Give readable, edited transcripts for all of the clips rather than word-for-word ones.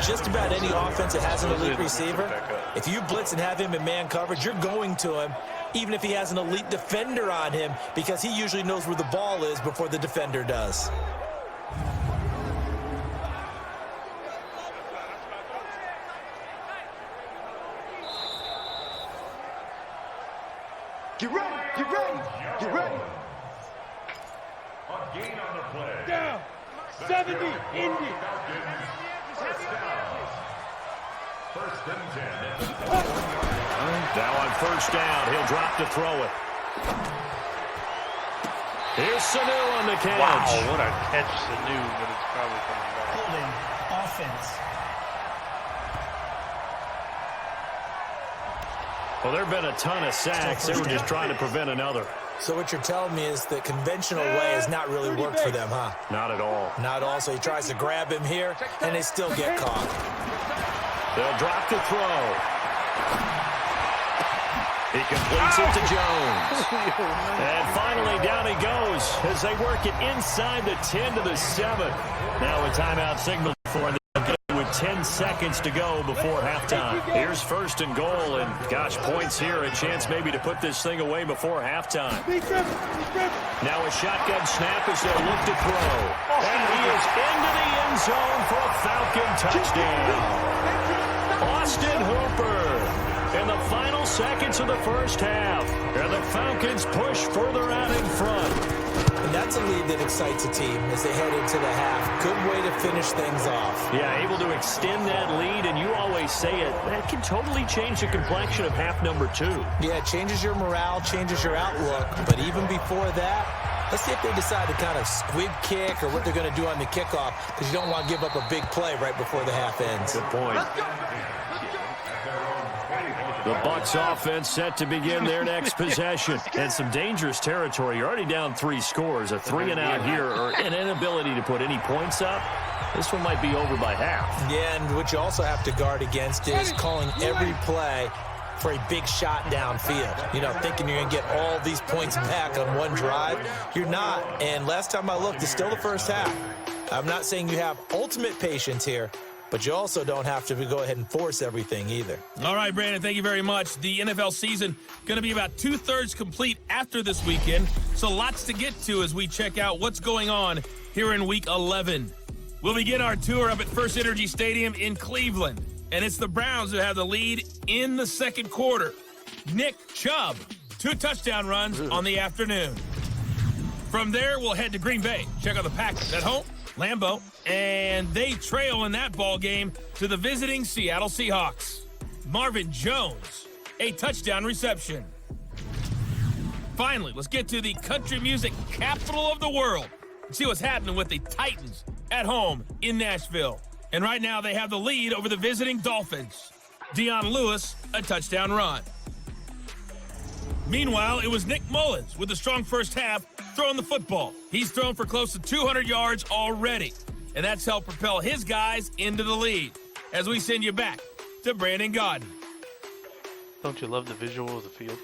just about any offense that has an elite receiver, if you blitz and have him in man coverage, you're going to him, even if he has an elite defender on him, because he usually knows where the ball is before the defender does. Get ready, get ready, get ready. A gain on the play. Down. 70, Indy. First and 10. Now on first down, he'll drop to throw it. Here's Sanu on the catch. Wow, what a catch, Sanu, but it's probably coming back. Holding offense. Well, there have been a ton of sacks. They were just trying to prevent another. So what you're telling me is the conventional way has not really worked for them, huh? Not at all. Not at all. So he tries to grab him here, and they still get caught. They'll drop to throw. He completes it to Jones. And finally, down he goes as they work it inside the 10 to the 7. Now a timeout signal for them with 10 seconds to go before halftime. Here's first and goal, and gosh, points here, a chance maybe to put this thing away before halftime. Now a shotgun snap as they look to throw. And he is into the end zone for a Falcon touchdown. Austin Hooper in the final seconds of the first half. And the Falcons push further out in front. And that's a lead that excites a team as they head into the half. Good way to finish things off. Yeah, able to extend that lead, and you always say it, that can totally change the complexion of half number 2. Yeah, it changes your morale, changes your outlook. But even before that, let's see if they decide to kind of squib kick or what they're going to do on the kickoff, because you don't want to give up a big play right before the half ends. Good point. The Bucs offense set to begin their next possession. And some dangerous territory. You're already down 3 scores. A 3-and-out here, or an inability to put any points up. This one might be over by half. Yeah, and what you also have to guard against is calling every play for a big shot downfield. You know, thinking you're going to get all these points back on one drive. You're not. And last time I looked, it's still the first half. I'm not saying you have ultimate patience here, but you also don't have to go ahead and force everything either. All right, Brandon, thank you very much. The NFL season going to be about 2/3 complete after this weekend, so lots to get to as we check out what's going on here in Week 11. We'll begin our tour up at First Energy Stadium in Cleveland, and it's the Browns who have the lead in the second quarter. Nick Chubb, 2 touchdown runs on the afternoon. From there, we'll head to Green Bay. Check out the Packers at home. Lambeau, and they trail in that ball game to the visiting Seattle Seahawks. Marvin Jones, a touchdown reception. Finally, let's get to the country music capital of the world and see what's happening with the Titans at home in Nashville. And right now, they have the lead over the visiting Dolphins. Deion Lewis, a touchdown run. Meanwhile, it was Nick Mullins with a strong first half throwing the football. He's thrown for close to 200 yards already, and that's helped propel his guys into the lead. As we send you back to Brandon Gaudin. Don't you love the visual of the field?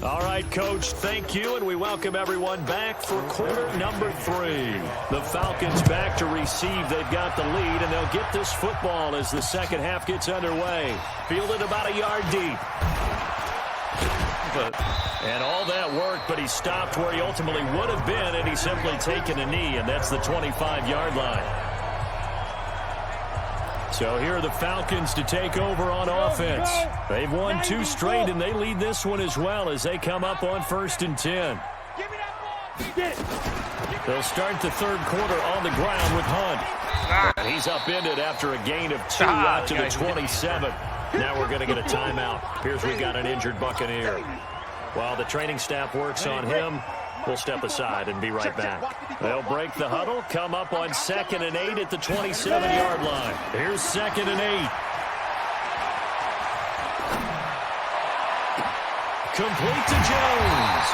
All right, Coach, thank you, and we welcome everyone back for quarter number 3. The Falcons back to receive. They've got the lead, and they'll get this football as the second half gets underway. Fielded about a yard deep. And all that work, but he stopped where he ultimately would have been, and he's simply taken a knee, and that's the 25-yard line. So here are the Falcons to take over on offense. They've won 2 straight, and they lead this one as well as they come up on 1st and 10. They'll start the third quarter on the ground with Hunt. And he's upended after a gain of 2 out to the 27. Now we're going to get a timeout. Appears we've got an injured Buccaneer. While the training staff works on him, we'll step aside and be right back. They'll break the huddle, come up on 2nd and 8 at the 27-yard line. Here's 2nd and 8. Complete to Jones.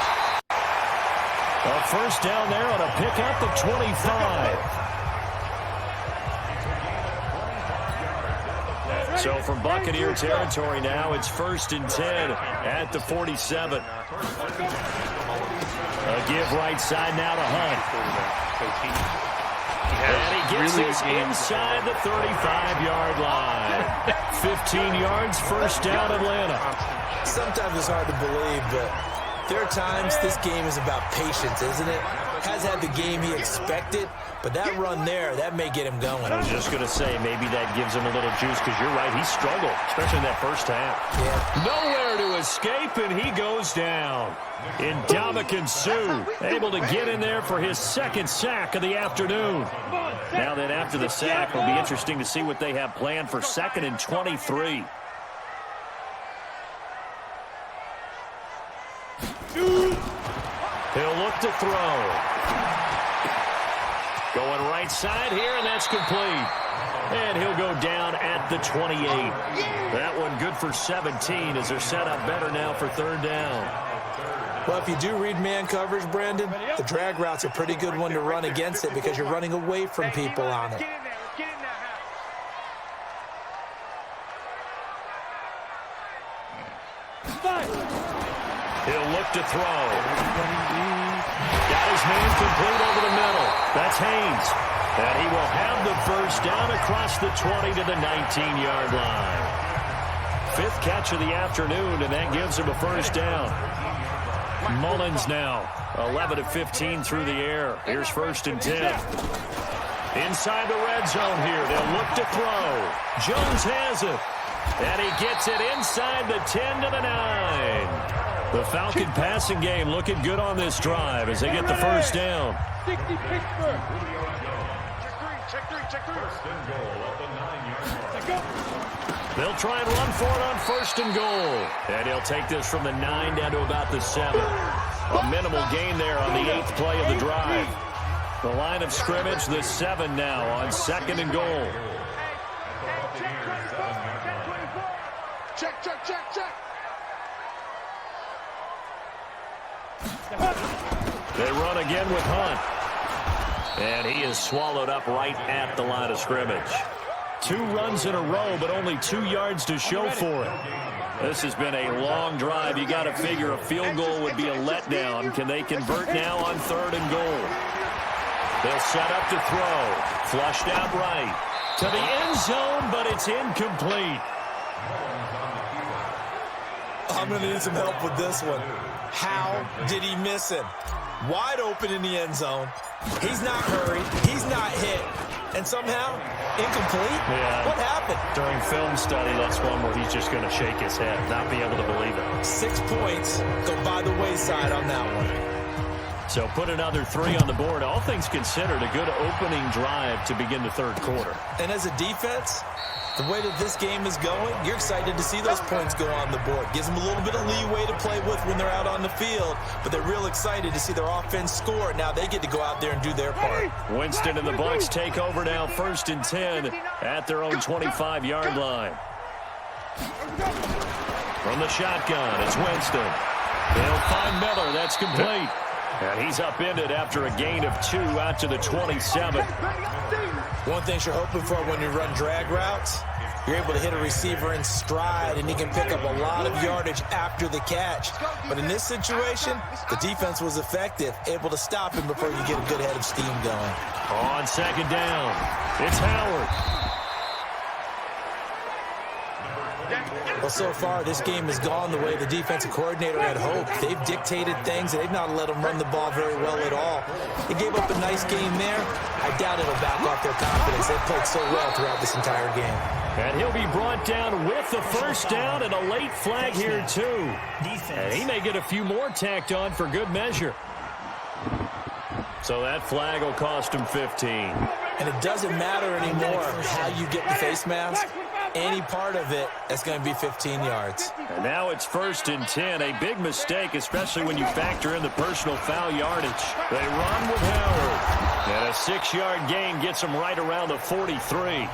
A first down there on a pickup of 25. So from Buccaneer territory now, it's 1st and 10 at the 47. A give right side now to Hunt. And he gets this inside the 35-yard line. 15 yards, first down, Atlanta. Sometimes it's hard to believe, but there are times this game is about patience, isn't it? Has had the game he expected, but that run there, that may get him going. I was just going to say, maybe that gives him a little juice, because you're right, he struggled, especially in that first half. Yeah. Nowhere to escape, and he goes down. Ndamukong Suh able to get in there for his second sack of the afternoon. Now then, after the sack, it'll be interesting to see what they have planned for 2nd and 23. He'll look to throw. Going right side here, and that's complete. And he'll go down at the 28. That one good for 17 as they're set up better now for 3rd down. Well, if you do read man coverage, Brandon, the drag route's a pretty good one to run against it because you're running away from people on it. He'll look to throw. Got his man complete over the middle. That's Haynes. And he will have the first down across the 20 to the 19-yard line. 5th catch of the afternoon, and that gives him a first down. Mullins now, 11 of 15 through the air. Here's 1st and 10. Inside the red zone here. They'll look to throw. Jones has it. And he gets it inside the 10 to the 9. The Falcon passing game looking good on this drive as they get the first down. 60 Pittsburgh. Check 3. First and goal at the 9-yard line. They'll try and run for it on 1st and goal. And he'll take this from the 9 down to about the 7. A minimal gain there on the 8th play of the drive. The line of scrimmage, the 7 now on 2nd and goal. Check. They run again with Hunt. And he is swallowed up right at the line of scrimmage. 2 runs in a row, but only 2 yards to show for it. This has been a long drive. You got to figure a field goal would be a letdown. Can they convert now on 3rd and goal? They'll set up to throw. Flushed out right. To the end zone, but it's incomplete. I'm going to need some help with this one. How did he miss him? Wide open in the end zone. He's not hurried. He's not hit. And somehow, incomplete? Yeah. What happened? During film study, that's one where he's just going to shake his head, not be able to believe it. 6 points go by the wayside on that one. So put another 3 on the board. All things considered, a good opening drive to begin the 3rd quarter. And as a defense, the way that this game is going, you're excited to see those points go on the board. Gives them a little bit of leeway to play with when they're out on the field, but they're real excited to see their offense score. Now they get to go out there and do their part. Winston and the Bucs take over now, 1st and 10 at their own 25-yard line. From the shotgun, it's Winston. They'll find Miller. That's complete. And he's upended after a gain of 2 out to the 27. One thing you're hoping for when you run drag routes, you're able to hit a receiver in stride, and he can pick up a lot of yardage after the catch. But in this situation, the defense was effective, able to stop him before you get a good head of steam going. On 2nd down, it's Howard. Well, so far, this game has gone the way the defensive coordinator had hoped. They've dictated things, and they've not let them run the ball very well at all. They gave up a nice game there. I doubt it'll back off their confidence. They've played so well throughout this entire game. And he'll be brought down with the first down and a late flag here, too. And he may get a few more tacked on for good measure. So that flag will cost him 15. And it doesn't matter anymore how you get the face mask. Any part of it, that's going to be 15 yards. And now it's 1st and 10. A big mistake, especially when you factor in the personal foul yardage. They run with Howard. And a 6-yard gain gets them right around the 43.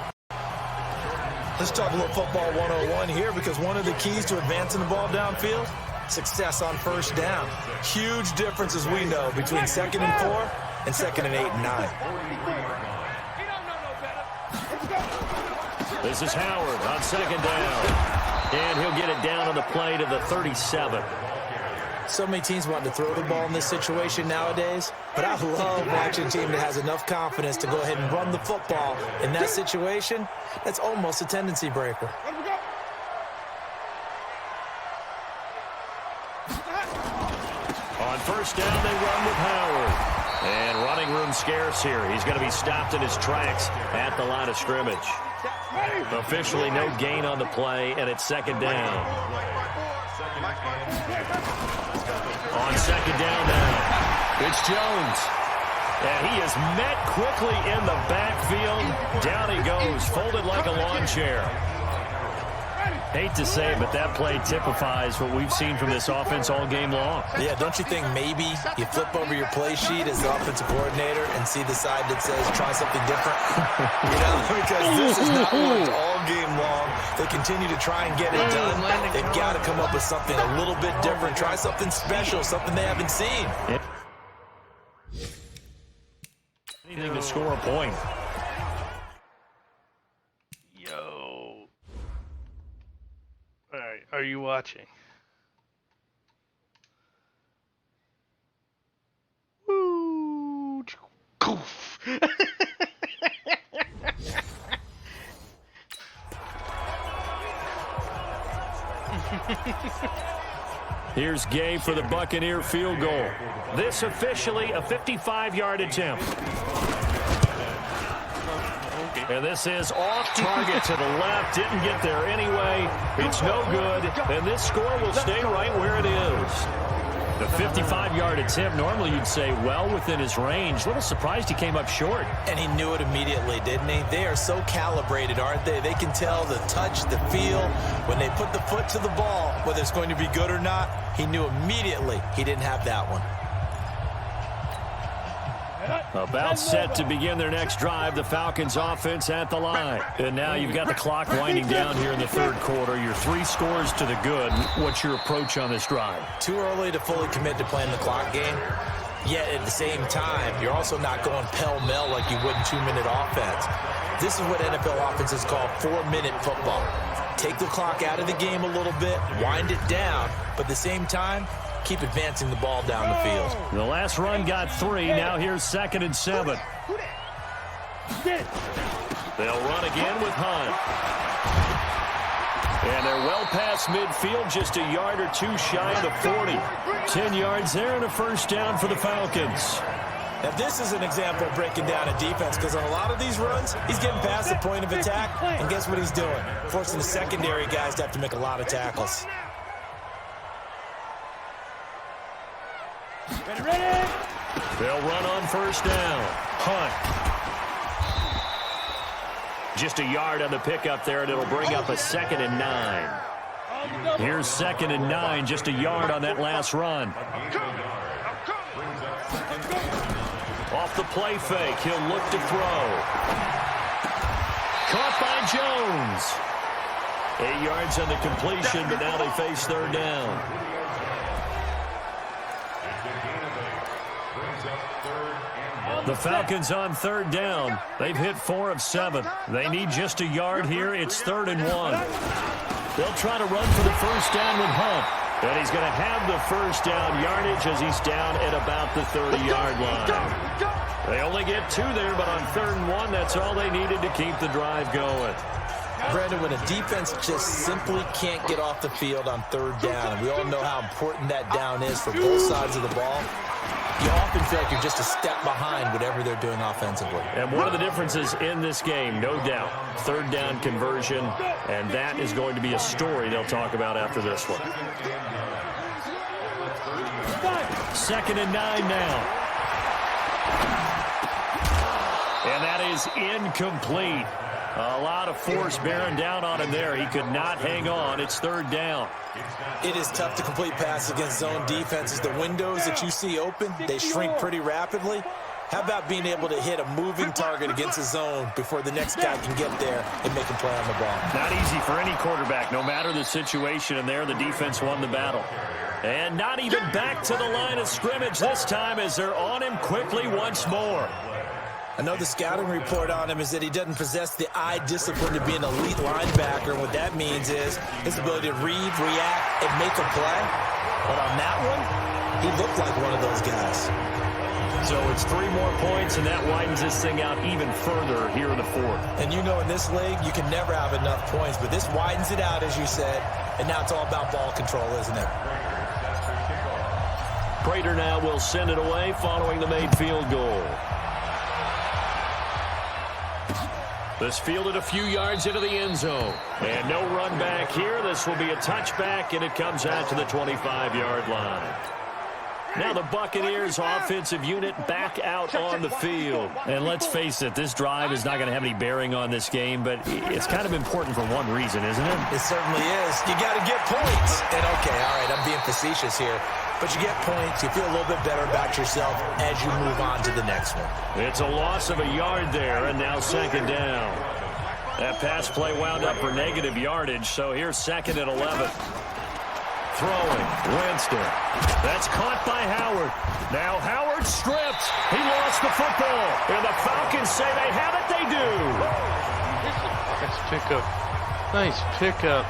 Let's talk a little football 101 here, because one of the keys to advancing the ball downfield, success on 1st down. Huge difference, as we know, between 2nd and 4 and 2nd and 8 and 9. This is Howard on 2nd down. And he'll get it down on the play to the 37. So many teams want to throw the ball in this situation nowadays, but I love watching a team that has enough confidence to go ahead and run the football. In that situation, that's almost a tendency breaker. On first down, they run with Howard. And running room scarce here. He's going to be stopped in his tracks at the line of scrimmage. Officially no gain on the play, and it's second down. On second down now, it's Jones. And he is met quickly in the backfield. Down he goes, folded like a lawn chair. Hate to say it, but that play typifies what we've seen from this offense all game long. Yeah, don't you think maybe you flip over your play sheet as the offensive coordinator and see the side that says try something different? Because this is not worked all game long. They continue to try and get it done. They've got to come up with something a little bit different. Try something special, something they haven't seen. Anything to score a point. All right, are you watching? Woo! Goof. Here's Gay for the Buccaneer field goal. This officially a 55-yard attempt. And this is off target to the left. Didn't get there anyway. It's no good. And this score will stay right where it is. The 55-yard attempt, normally you'd say well within his range. A little surprised he came up short. And he knew it immediately, didn't he? They are so calibrated, aren't they? They can tell the touch, the feel. When they put the foot to the ball, whether it's going to be good or not, he knew immediately he didn't have that one. About set to begin their next drive, the Falcons offense at the line. And now you've got the clock winding down here in the third quarter. Your 3 scores to the good. What's your approach on this drive? Too early to fully commit to playing the clock game. Yet at the same time, you're also not going pell-mell like you would in 2-minute offense. This is what NFL offenses call 4-minute football. Take the clock out of the game a little bit, wind it down, but at the same time, keep advancing the ball down the field. The last run got 3. Now here's 2nd and 7. They'll run again with Hunt. And they're well past midfield, just a yard or 2 shy of the 40. 10 yards there and a first down for the Falcons. Now this is an example of breaking down a defense, because on a lot of these runs, he's getting past the point of attack, and guess what he's doing? Forcing the secondary guys to have to make a lot of tackles. Ready? They'll run on first down. Hunt. Just a yard on the pickup there, and it'll bring up a 2nd and 9. Here's 2nd and 9, just a yard on that last run. Off the play fake, he'll look to throw. Caught by Jones. 8 yards on the completion, but now they face third down. The Falcons on third down. They've hit 4 of 7. They need just a yard here. It's 3rd and 1. They'll try to run for the first down with Hunt. And he's going to have the first down yardage as he's down at about the 30-yard line. They only get 2 there, but on 3rd and 1, that's all they needed to keep the drive going. Brandon, when a defense just simply can't get off the field on 3rd down, and we all know how important that down is for both sides of the ball, you often feel like you're just a step behind whatever they're doing offensively. And one of the differences in this game, no doubt, 3rd down conversion, and that is going to be a story they'll talk about after this one. 2nd and 9 now. And that is incomplete. A lot of force bearing down on him there. He could not hang on. It's 3rd down. It is tough to complete passes against zone defenses. The windows that you see open, they shrink pretty rapidly. How about being able to hit a moving target against a zone before the next guy can get there and make a play on the ball? Not easy for any quarterback, no matter the situation. And there, the defense won the battle. And not even back to the line of scrimmage this time as they're on him quickly once more. I know the scouting report on him is that he doesn't possess the eye discipline to be an elite linebacker. And what that means is his ability to read, react, and make a play. But on that one, he looked like one of those guys. So it's 3 more points, and that widens this thing out even further here in the fourth. And you know in this league, you can never have enough points, but this widens it out, as you said, and now it's all about ball control, isn't it? Prater now will send it away following the made field goal. This fielded a few yards into the end zone. And no run back here. This will be a touchback, and it comes out to the 25-yard line. Now the Buccaneers offensive unit back out on the field. And let's face it, this drive is not going to have any bearing on this game, but it's kind of important for one reason, isn't it? It certainly is. You got to get points. And okay, all right, I'm being facetious here. But you get points, you feel a little bit better about yourself as you move on to the next one. It's a loss of a yard there, and now second down. That pass play wound up for negative yardage, so here's second and 11. Throwing, Winston. That's caught by Howard. Now Howard stripped. He lost the football. And the Falcons say they have it. They do. Nice pickup. Nice pickup.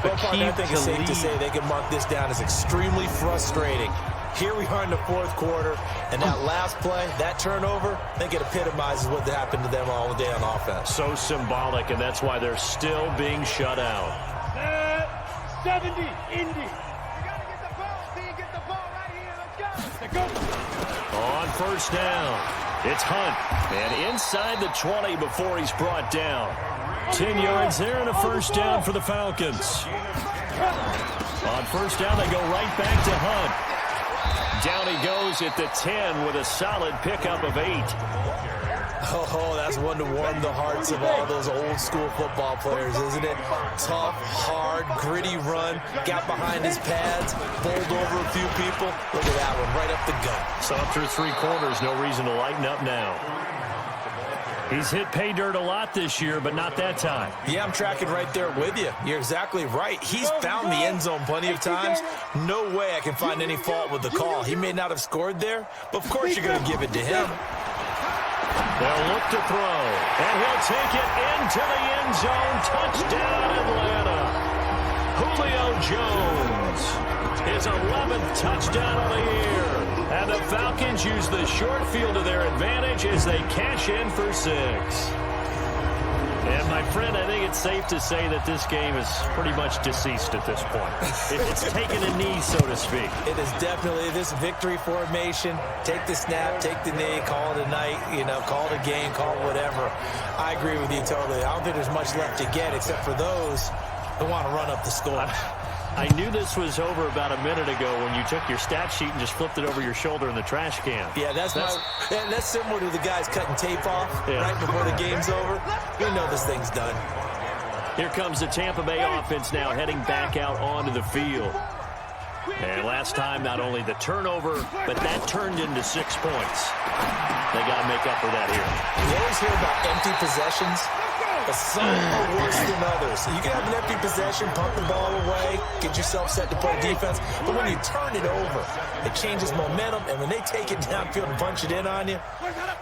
Well, partner, I think it's safe to say they can mark this down as extremely frustrating. Here we are in the fourth quarter, and that last play, that turnover, I think it epitomizes what happened to them all day on offense. So symbolic, and that's why they're still being shut out. 70, Indy. You got to get the ball, D. Get the ball right here. Let's go. On first down, it's Hunt. And inside the 20 before he's brought down. 10 yards there and a first down for the Falcons. On first down, they go right back to Hunt. Down he goes at the 10 with a solid pickup of 8. Oh, that's one to warm the hearts of all those old school football players, isn't it? Tough, hard, gritty run, got behind his pads, bowled over a few people. Look at that one, right up the gut. So through 3 quarters, no reason to lighten up now. He's hit pay dirt a lot this year, but not that time. Yeah, I'm tracking right there with you. You're exactly right. He's found the end zone plenty of times. No way I can find any fault with the call. He may not have scored there, but of course you're going to give it to him. They'll look to throw, and he'll take it into the end zone. Touchdown, Atlanta. Julio Jones, his 11th touchdown of the year. And the Falcons use the short field to their advantage as they cash in for 6. And, my friend, I think it's safe to say that this game is pretty much deceased at this point. It's taken a knee, so to speak. It is definitely this victory formation. Take the snap, take the knee, call it a night, call it a game, call it whatever. I agree with you totally. I don't think there's much left to get except for those who want to run up the score. I knew this was over about a minute ago when you took your stat sheet and just flipped it over your shoulder in the trash can. Yeah, that's similar to the guys cutting tape off right before the game's over. We know this thing's done. Here comes the Tampa Bay offense now heading back out onto the field. And last time, not only the turnover, but that turned into 6 points. They got to make up for that here. You always hear about empty possessions, but some are worse than others. You can have an empty possession, pump the ball away, get yourself set to play defense, but when you turn it over, it changes momentum, and when they take it downfield and punch it in on you,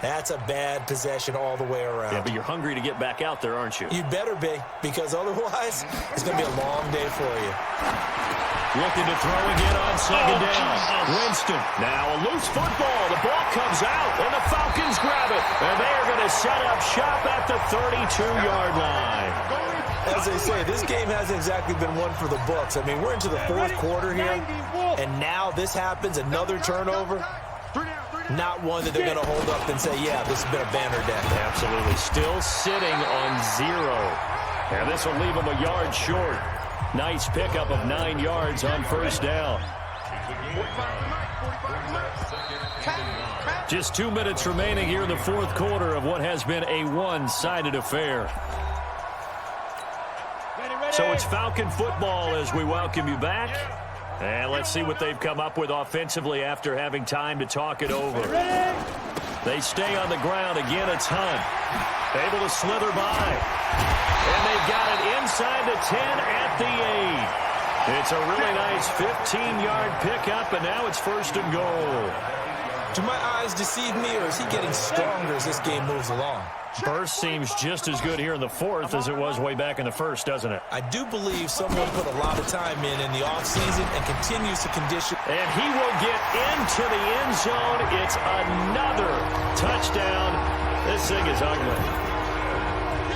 that's a bad possession all the way around. Yeah, but you're hungry to get back out there, aren't you? You better be, because otherwise, it's going to be a long day for you. Looking to throw again on second down. Winston. Now a loose football. The ball comes out, and the Falcons grab it. And they are going to set up shop at the 32-yard line. As they say, this game hasn't exactly been one for the books. I mean, we're into the fourth quarter here, and now this happens, another turnover. Not one that they're going to hold up and say, yeah, this has been a banner day. Absolutely. Still sitting on 0. And this will leave them a yard short. Nice pickup of 9 yards on first down. Just 2 minutes remaining here in the fourth quarter of what has been a one-sided affair. So it's Falcon football as we welcome you back. And let's see what they've come up with offensively after having time to talk it over. They stay on the ground. Again, it's Hunt. Able to slither by. And they've got it inside the 10 at the 8. It's a really nice 15-yard pickup, and now it's first and goal. Do my eyes deceive me, or is he getting stronger as this game moves along? Burst seems just as good here in the fourth as it was way back in the first, doesn't it? I do believe someone put a lot of time in the offseason and continues to condition. And he will get into the end zone. It's another touchdown. This thing is ugly.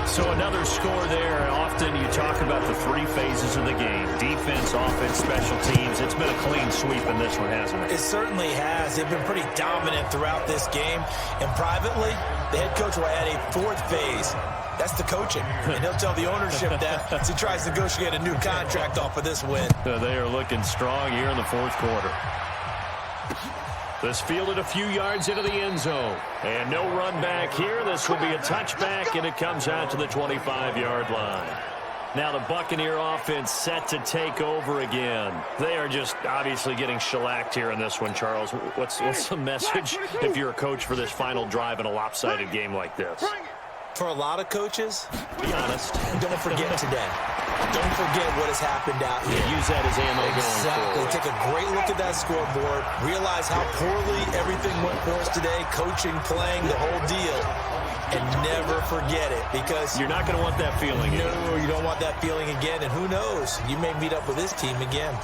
So another score there. Often you talk about the three phases of the game: defense, offense, special teams. It's been a clean sweep in this one, hasn't it? It certainly has. They've been pretty dominant throughout this game. And privately, the head coach will add a fourth phase. That's the coaching. And he'll tell the ownership that as he tries to negotiate a new contract off of this win. They are looking strong here in the fourth quarter. This fielded a few yards into the end zone. And no run back here. This will be a touchback, and it comes out to the 25-yard line. Now the Buccaneer offense set to take over again. They are just obviously getting shellacked here in this one, Charles. What's the message if you're a coach for this final drive in a lopsided game like this? For a lot of coaches, be honest, don't forget today. Don't forget what has happened out here. Yeah, use that as ammo going forward. Take a great look at that scoreboard. Realize how poorly everything went for us today. Coaching, playing, the whole deal. And never forget it, because you're not going to want that feeling again. No, you don't want that feeling again. And who knows? You may meet up with this team again.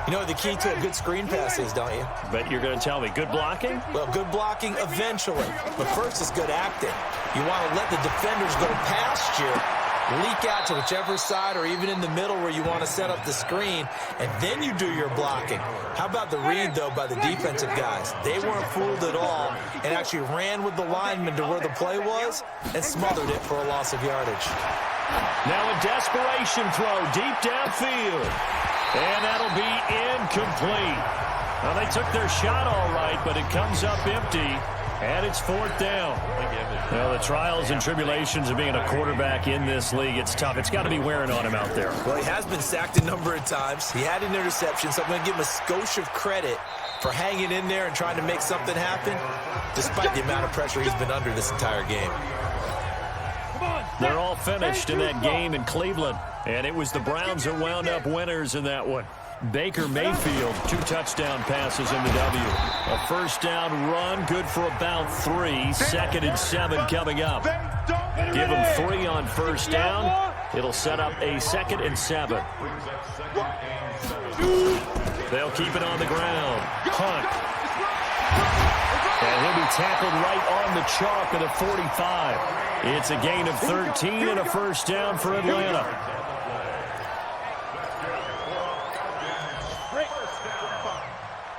You know what the key to a good screen pass is, don't you? Bet you're going to tell me. Good blocking? Well, good blocking eventually. But first is good acting. You want to let the defenders go past you, leak out to whichever side or even in the middle where you want to set up the screen, and then you do your blocking. How about the read, though, by the defensive guys? They weren't fooled at all and actually ran with the lineman to where the play was and smothered it for a loss of yardage. Now a desperation throw deep downfield. And that'll be incomplete. Well, they took their shot all right, but it comes up empty, and it's fourth down. Well, the trials and tribulations of being a quarterback in this league, it's tough. It's got to be wearing on him out there. Well, he has been sacked a number of times. He had an interception, so I'm going to give him a skosh of credit for hanging in there and trying to make something happen, despite the amount of pressure he's been under this entire game. They're all finished in that game in Cleveland, and it was the Browns that wound up winners in that one. Baker Mayfield, 2 touchdown passes in the W. A first down run, good for about 3. 2nd and 7 coming up. Give them 3 on first down. It'll set up a 2nd and 7. They'll keep it on the ground. Hunt. And he'll be tackled right on the chalk of the 45. It's a gain of 13 and a first down for Atlanta.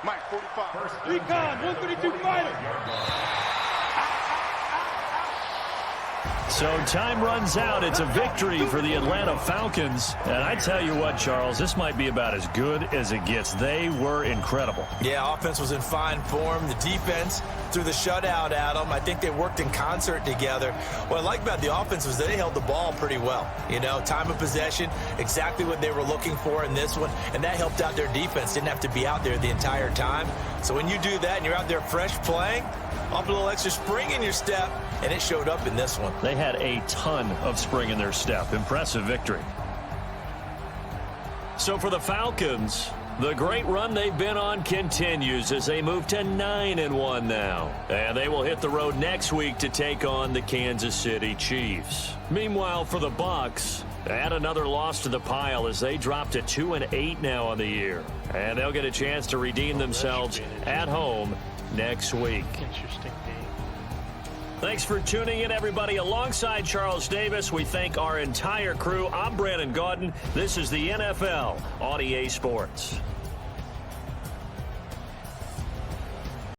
Mike, 45. Recon, 132 fighter. So time runs out. It's a victory for the Atlanta Falcons. And I tell you what, Charles, this might be about as good as it gets. They were incredible. Yeah, offense was in fine form. The defense threw the shutout at them. I think they worked in concert together. What I like about the offense was they held the ball pretty well. You know, time of possession, exactly what they were looking for in this one. And that helped out their defense. Didn't have to be out there the entire time. So when you do that and you're out there fresh playing, up a little extra spring in your step, and it showed up in this one. They had a ton of spring in their step. Impressive victory. So for the Falcons, the great run they've been on continues as they move to 9-1 now. And they will hit the road next week to take on the Kansas City Chiefs. Meanwhile, for the Bucs, add another loss to the pile as they drop to 2-8 now on the year. And they'll get a chance to redeem themselves at home next week. Interesting game. Thanks for tuning in, everybody. Alongside Charles Davis, we thank our entire crew. I'm Brandon Gaudin. This is the NFL on EA Sports.